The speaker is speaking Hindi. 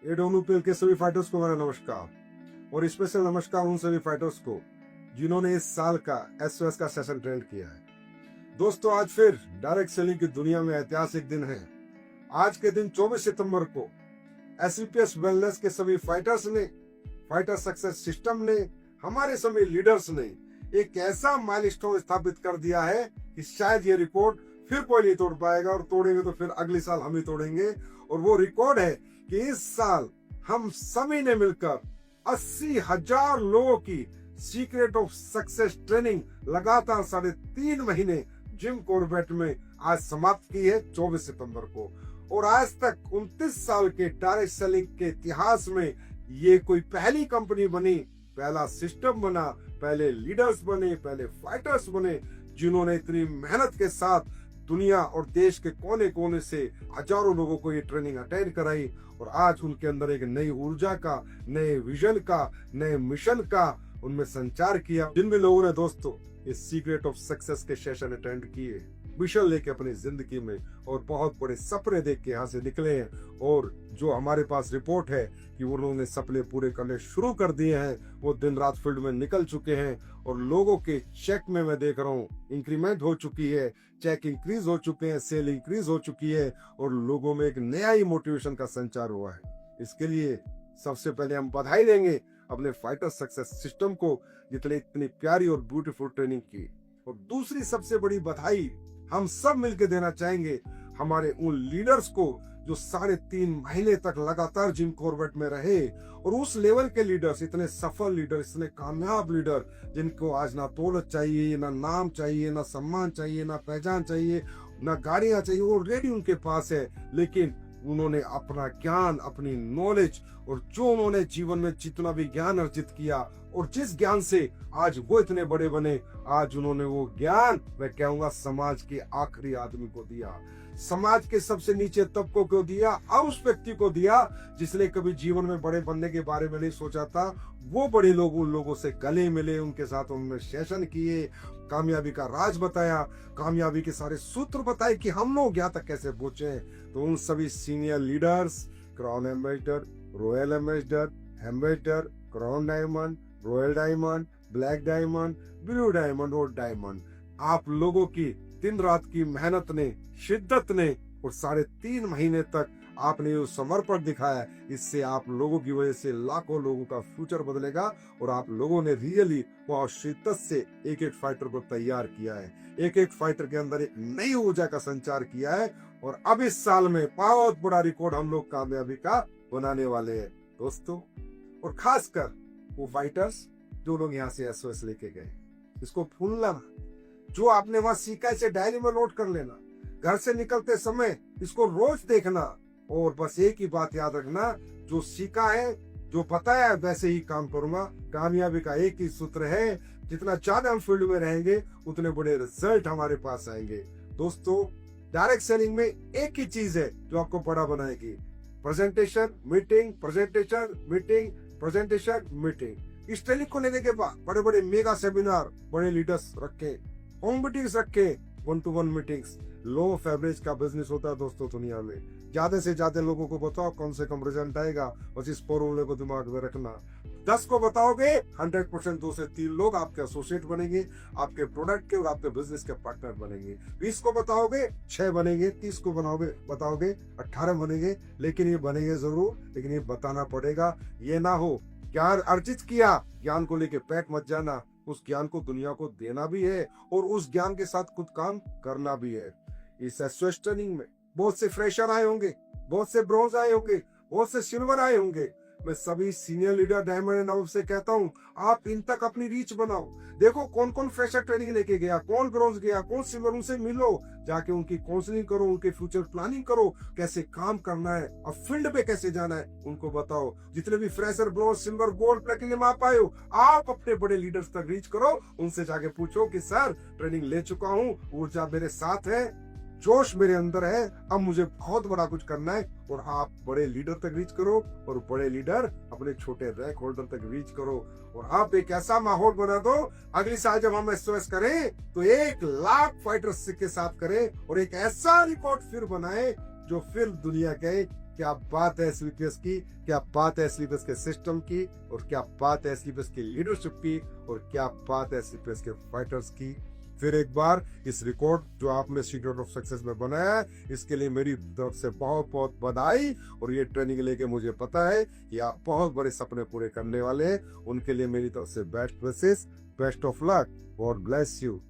एडब्ल्यूपीएल के सभी फाइटर्स को मेरा नमस्कार और स्पेशल नमस्कार उन सभी फाइटर्स को जिन्होंने इस साल का एसओएस का सेशन ट्रेंड किया है। दोस्तों, आज फिर डायरेक्ट सेलिंग की दुनिया में ऐतिहासिक दिन है। आज के दिन 24 सितंबर को एसवीपीएस वेलनेस के सभी फाइटर्स ने, फाइटर सक्सेस सिस्टम ने, हमारे सभी लीडर्स ने एक ऐसा माइलस्टोन स्थापित कर दिया है कि शायद ये रिकॉर्ड फिर कोई नहीं तोड़ पाएगा, और तोड़ेंगे तो फिर अगले साल हम ही तोड़ेंगे। और वो रिकॉर्ड है कि इस साल हम सभी ने मिलकर 80,000 लोगों की सीक्रेट ऑफ सक्सेस ट्रेनिंग लगातार 3.5 महीने जिम कॉर्बेट में आज समाप्त की है 24 सितंबर को। और आज तक 29 साल के डायरेक्ट सेलिंग के इतिहास में ये कोई पहली कंपनी बनी, पहला सिस्टम बना, पहले लीडर्स बने, पहले फाइटर्स बने जिन्होंने इतनी मेहनत के साथ दुनिया और देश के कोने कोने से हजारों लोगों को ये ट्रेनिंग अटेंड कराई। और आज उनके अंदर एक नई ऊर्जा का, नए विजन का, नए मिशन का उनमें संचार किया। जिन भी लोगों ने दोस्तों इस सीक्रेट ऑफ सक्सेस के सेशन अटेंड किए, मिशन लेके अपनी जिंदगी में और बहुत बड़े सपने देख के यहाँ से निकले हैं, और जो हमारे पास रिपोर्ट है कि वो लोगों ने सपने पूरे करने शुरू कर दिए हैं, वो दिन रात फील्ड में निकल चुके हैं। और लोगों के चेक में मैं देख रहा हूँ इंक्रीमेंट हो चुकी है, चेक इंक्रीज हो चुके हैं, सेल इंक्रीज हो चुकी है, और लोगों में एक नया ही मोटिवेशन का संचार हुआ है। इसके लिए सबसे पहले हम बधाई देंगे अपने फाइटर सक्सेस सिस्टम को, जितने इतनी प्यारी और ब्यूटीफुल ट्रेनिंग की। और दूसरी सबसे बड़ी बधाई हम सब मिलकर देना चाहेंगे हमारे उन लीडर्स को जो 3.5 महीने तक लगातार जिम कॉर्बेट में रहे, और उस लेवल के लीडर्स, इतने सफल लीडर, इतने कामयाब लीडर जिनको आज ना दौलत चाहिए, ना नाम चाहिए, ना सम्मान चाहिए, ना पहचान चाहिए, ना गाड़ियां चाहिए, वो ऑलरेडी उनके पास है। लेकिन उन्होंने अपना ज्ञान, अपनी नॉलेज, और जो उन्होंने जीवन में जितना भी ज्ञान अर्जित किया और जिस ज्ञान से आज वो इतने बड़े बने, आज उन्होंने वो ज्ञान, मैं कहूंगा, समाज के आखिरी आदमी को दिया, समाज के सबसे नीचे तबकों को दिया, और उस व्यक्ति को दिया जिसने कभी जीवन में बड़े बनने के बारे में नहीं सोचा था। वो बड़े लोग उन लोगों से गले मिले, उनके साथ उन्होंने सेशन किए, कामयाबी का राज बताया, कामयाबी के सारे सूत्र बताए कि हम लोग यहाँ तक कैसे पहुंचे। तो उन सभी senior leaders, crown ambassador, royal ambassador, crown diamond, royal diamond, black diamond, blue diamond और डायमंड, आप लोगों की दिन रात की मेहनत ने, शिद्दत ने, और 3.5 महीने तक आपने जो समर्पण दिखाया, इससे आप लोगों की वजह से लाखों लोगों का फ्यूचर बदलेगा। और आप लोगों ने रियली बहुत शिद्दत से एक एक फाइटर को तैयार किया है, एक एक फाइटर के अंदर एक नई ऊर्जा का संचार किया है। और अब इस साल में बहुत बड़ा रिकॉर्ड हम लोग कामयाबी का बनाने वाले हैं दोस्तों। और खासकर वो फाइटर्स जो लोग यहाँ से एसओएस लेके गए, इसको भूलना ना, जो आपने वहां सीखा इसे डायरी में नोट कर लेना, घर से निकलते समय इसको रोज देखना, और बस एक ही बात याद रखना, जो सीखा है, जो बताया है, वैसे ही काम करूंगा। कामयाबी का एक ही सूत्र है, जितना ज्यादा हम फील्ड में रहेंगे उतने बड़े रिजल्ट हमारे पास आएंगे। दोस्तों, डायरेक्ट सेलिंग में एक ही चीज है जो आपको बड़ा बनाएगी, presentation, meeting, presentation, meeting, presentation, meeting. इस ट्रेनिंग को लेने के बाद बड़े बड़े मेगा सेमिनार, बड़े लीडर्स रखे, होम मीटिंग्स रखे, 1-to-1 meetings. Low of average का बिजनेस होता है दोस्तों दुनिया में। ज्यादा से ज्यादा लोगों को बताओ कम से कम रिजल्ट आएगा, बस इस फॉर्मूले को दिमाग में रखना। 10 को बताओगे 100% 2 से 3 लोग आपके एसोसिएट बनेंगे, आपके प्रोडक्ट के और आपके बिजनेस के पार्टनर बनेंगे। 20 को बताओगे 6 बनेंगे, 30 को बताओगे 18 बनेंगे। लेकिन ये बनेंगे जरूर, लेकिन ये बताना पड़ेगा। ये ना हो ज्ञान अर्जित किया, ज्ञान को लेके पैट मत जाना, उस ज्ञान को दुनिया को देना भी है और उस ज्ञान के साथ कुछ काम करना भी है। इस एसओएस ट्रेनिंग में बहुत से फ्रेशर आए होंगे, बहुत से ब्रॉन्ज आए होंगे, बहुत से सिल्वर आए होंगे। मैं सभी senior leader diamond and above से कहता हूँ, आप इन तक अपनी रीच बनाओ। देखो कौन कौन फ्रेशर ट्रेनिंग लेके गया, कौन ब्रॉन्ज गया, कौन सिल्वर, उनसे मिलो, जाके उनकी काउंसलिंग करो, उनके फ्यूचर प्लानिंग करो, कैसे काम करना है और फील्ड पे कैसे जाना है उनको बताओ। जितने भी fresher, bronze, silver, gold, platinum आप आए हो, आप अपने बड़े लीडर्स तक रीच करो, उनसे जाके पूछो कि सर ट्रेनिंग ले चुका हूँ, ऊर्जा मेरे साथ है, जोश मेरे अंदर है, अब मुझे बहुत बड़ा कुछ करना है। और आप बड़े लीडर तक रीच करो, और बड़े लीडर अपने छोटे रैंक होल्डर तक रीच करो, और आप एक ऐसा माहौल बना दो, अगली साल जब हम एसओएस करें तो 1 लाख फाइटर्स के साथ करें, और एक ऐसा रिकॉर्ड फिर बनाए जो फिर दुनिया कहे क्या बात है एसवीपीएस की, क्या बात है एसवीपीएस के सिस्टम की, और क्या बात है एसवीपीएस की लीडरशिप की, और क्या बात है एसवीपीएस के फाइटर्स की। फिर एक बार इस रिकॉर्ड जो आपने सीक्रेट ऑफ सक्सेस में बनाया है, इसके लिए मेरी तरफ से बहुत बहुत बधाई। और ये ट्रेनिंग लेके मुझे पता है कि आप बहुत बड़े सपने पूरे करने वाले हैं। उनके लिए मेरी तरफ से best wishes, best of luck, God bless you.